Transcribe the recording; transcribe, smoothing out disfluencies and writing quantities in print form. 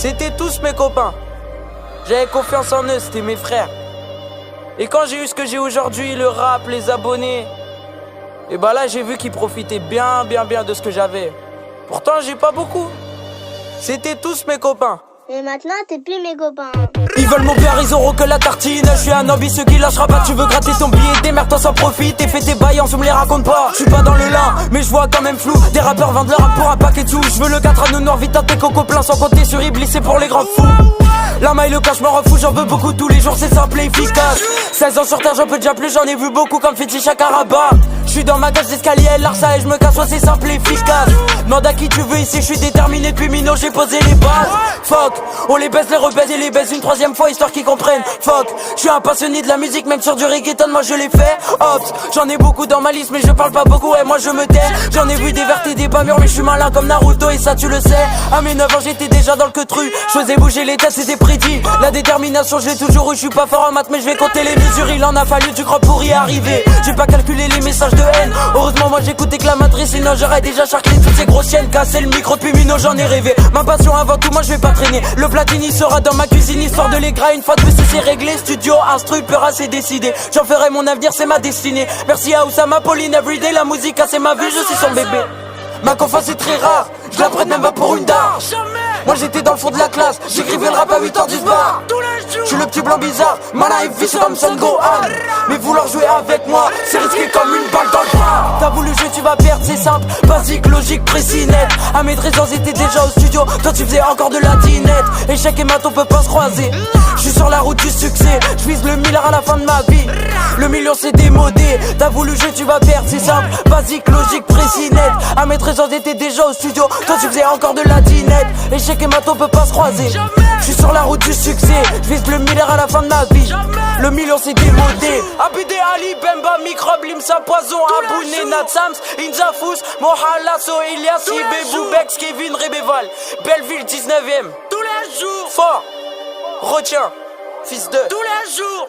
C'était tous mes copains. J'avais confiance en eux, c'était mes frères. Et quand j'ai eu ce que j'ai aujourd'hui, le rap, les abonnés, et bah là j'ai vu qu'ils profitaient bien de ce que j'avais. Pourtant j'ai pas beaucoup. C'était tous mes copains. Et maintenant, t'es plus mes copains. Ils veulent mon bien, ils auront que la tartine. Je suis un ambitieux qui lâchera pas. Tu veux gratter ton billet, démerde-toi sans profit. T'es fait tes bails, on me les raconte pas. Je suis pas dans le lin, mais je vois quand même flou. Des rappeurs vendent leur rap pour un paquet de sous. Je veux le 4 à nous noir, vite à tes cocos plein. Sans compter sur Iblis, c'est pour les grands fous. La maille, le cash, m'en refous, j'en veux beaucoup tous les jours, c'est simple et efficace. 16 ans sur terre, j'en peux déjà plus, j'en ai vu beaucoup comme Fetty Chakaraba. J'suis dans ma cage d'escalier, Larsa et j'me casse, ouais c'est simple et efficace. Demande à qui tu veux ici, j'suis déterminé depuis Mino, j'ai posé les bases. Fuck, on les baisse, les rebaise et les baise une troisième fois histoire qu'ils comprennent. Fuck, j'suis un passionné de la musique, même sur du reggaeton, moi je l'ai fait. Ops, j'en ai beaucoup dans ma liste, mais je parle pas beaucoup, et moi je me tais. J'en ai vu des vertes et des pas mûrs, mais j'suis malin comme Naruto et ça tu le sais. À mes 9 ans j'étais déjà dans le queutru, j'faisais bouger les têtes, c'était prédit. La détermination, je l'ai toujours eu, je suis pas fort en maths, mais je vais compter les mesures. Il en a fallu du grand pour y arriver. J'ai pas calculé les messages de haine. Heureusement, moi j'écoutais que la matrice, sinon j'aurais déjà charclé toutes ces grosses chiennes. Casser le micro depuis Mino, j'en ai rêvé. Ma passion avant tout, moi je vais pas traîner. Le platine il sera dans ma cuisine, histoire de les gras. Une fois de plus, c'est réglé. Studio, instru, peur, c'est décidé. J'en ferai mon avenir, c'est ma destinée. Merci à Oussama, Pauline, everyday. La musique, c'est ma vie, je suis son bébé. Ma confiance est très rare, je la prête même pas pour une dard. Moi j'étais dans le fond de la classe, j'écrivais le rap à 8h du bar. Je suis le petit blanc bizarre, ma life vicieux comme Son Gohan. Mais vouloir jouer avec moi, c'est risqué comme une balle dans le bras. T'as voulu jouer, tu vas perdre, c'est simple, basique, logique, précis, net. À mes 13 ans, j'étais déjà au studio, toi tu faisais encore de la dinette. Échec et mat, on peut pas se croiser. Je suis sur la route du succès, je vise le milliard à la fin de ma vie. Le million c'est démodé, t'as voulu jouer, tu vas perdre, c'est simple, basique, logique, précis, net. À mes 13 ans, j'étais déjà au studio, toi tu faisais encore de la dinette. Échec et mat, on peut pas se croiser. Je suis sur la route du succès, je vise le milliard à la fin de ma vie. Le million c'est démodé. Abidé Ali, Bemba, Microbe, Limsa, Poison, Abouné, Natsams, Inzafous, Mohalasso, Ilias, Ibé, Boubex, Kevin, Rebéval, Belleville, 19ème. Tous les jours. Fort. Retiens. Fils de. Tous les jours.